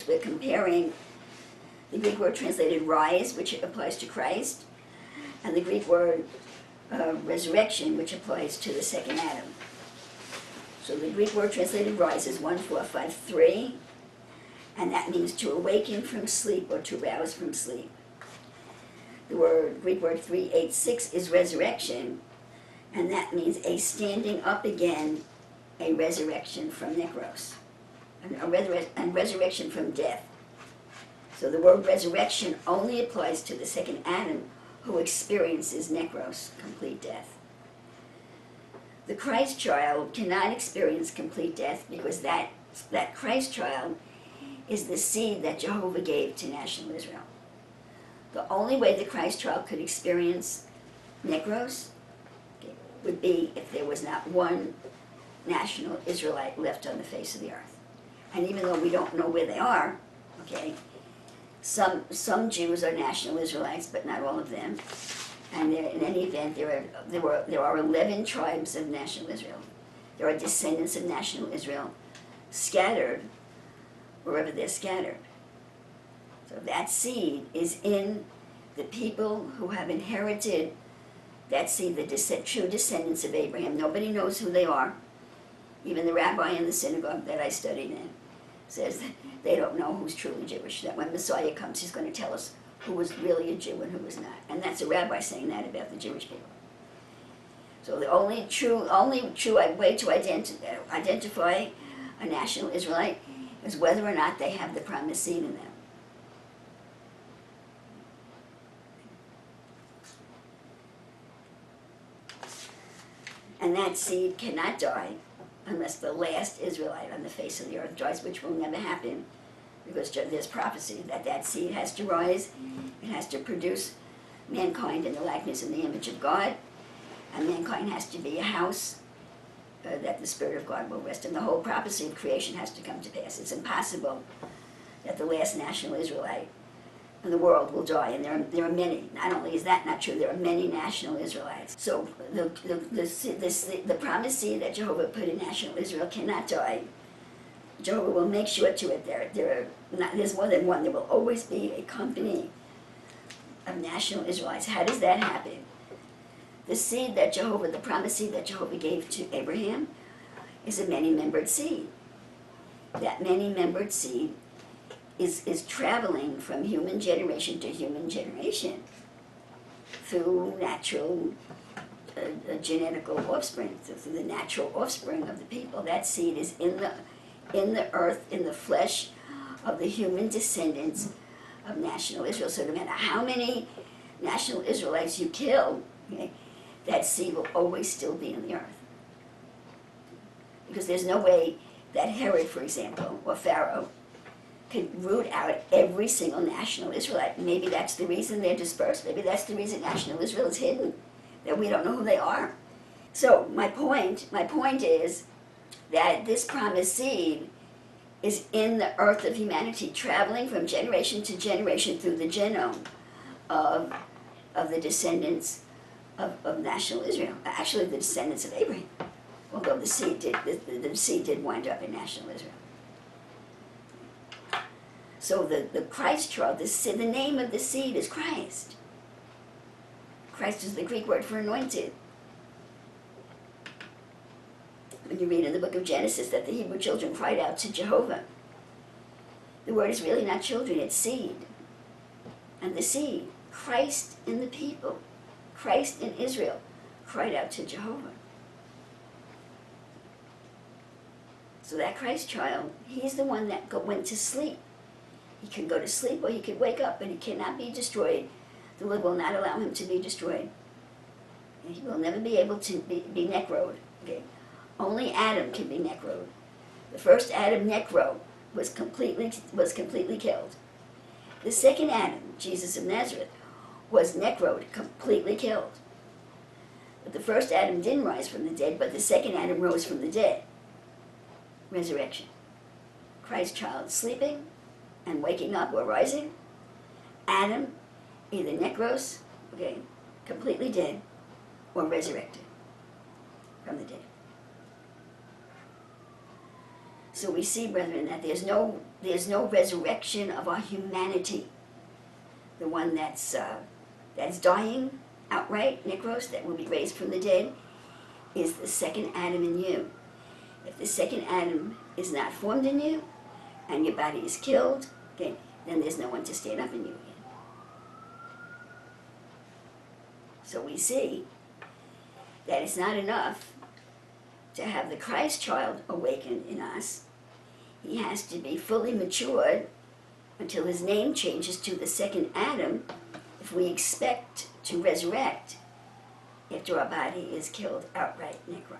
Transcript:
we're comparing the Greek word translated rise, which applies to Christ, and the Greek word resurrection, which applies to the second Adam. So the Greek word translated rise is 1453, and that means to awaken from sleep or to rouse from sleep. The Greek word 386 is resurrection, and that means a standing up again, a resurrection from necros, and resurrection from death. So the word resurrection only applies to the second Adam, who experiences necros, complete death. The Christ child cannot experience complete death because that Christ child is the seed that Jehovah gave to national Israel. The only way the Christ child could experience necros would be if there was not one national Israelite left on the face of the earth. And even though we don't know where they are, okay, some Jews are national Israelites, but not all of them. And in any event, there are 11 tribes of national Israel. There are descendants of national Israel scattered wherever they're scattered. So that seed is in the people who have inherited that seed, the true descendants of Abraham. Nobody knows who they are. Even the rabbi in the synagogue that I studied in says that they don't know who's truly Jewish, that when Messiah comes, he's going to tell us who was really a Jew and who was not. And that's a rabbi saying that about the Jewish people. So the only true way to identify a national Israelite is whether or not they have the promised seed in them. And that seed cannot die unless the last Israelite on the face of the earth dies, which will never happen, because there's prophecy that that seed has to rise, it has to produce mankind in the likeness and the image of God, and mankind has to be a house that the Spirit of God will rest in. The whole prophecy of creation has to come to pass. It's impossible that the last national Israelite in the world will die, and there are many. Not only is that not true, there are many national Israelites. So the promised seed that Jehovah put in national Israel cannot die. Jehovah will make sure to it. There's more than one. There will always be a company of national Israelites. How does that happen? The seed that Jehovah, the promised seed that Jehovah gave to Abraham, is a many-membered seed. That many-membered seed is traveling from human generation to human generation through natural genetical offspring, through the natural offspring of the people. That seed is in the earth, in the flesh of the human descendants of national Israel. So no matter how many national Israelites you kill, okay, that seed will always still be in the earth. Because there's no way that Herod, for example, or Pharaoh, could root out every single national Israelite. Maybe that's the reason they're dispersed. Maybe that's the reason national Israel is hidden, that we don't know who they are. So my point is that this promised seed is in the earth of humanity, traveling from generation to generation through the genome of the descendants of national Israel. Actually, the descendants of Abraham, although the seed did wind up in national Israel. So the Christ child, the name of the seed is Christ. Christ is the Greek word for anointed. When you read in the book of Genesis that the Hebrew children cried out to Jehovah, the word is really not children, it's seed. And the seed, Christ in the people, Christ in Israel, cried out to Jehovah. So that Christ child, he's the one that went to sleep. He can go to sleep or he could wake up, but he cannot be destroyed. The Lord will not allow him to be destroyed. And he will never be able to be necroed. Okay? Only Adam can be necroed. The first Adam, necro, was completely killed. The second Adam, Jesus of Nazareth, was necroed, completely killed. But the first Adam didn't rise from the dead, but the second Adam rose from the dead. Resurrection. Christ child sleeping and waking up or rising. Adam, either necros, okay, completely dead, or resurrected from the dead. So we see, brethren, that there's no resurrection of our humanity. The one that's dying outright, necros, that will be raised from the dead, is the second Adam in you. If the second Adam is not formed in you, and your body is killed, okay, then there's no one to stand up in you again. So we see that it's not enough to have the Christ child awakened in us. He has to be fully matured until his name changes to the second Adam if we expect to resurrect after our body is killed outright, necro.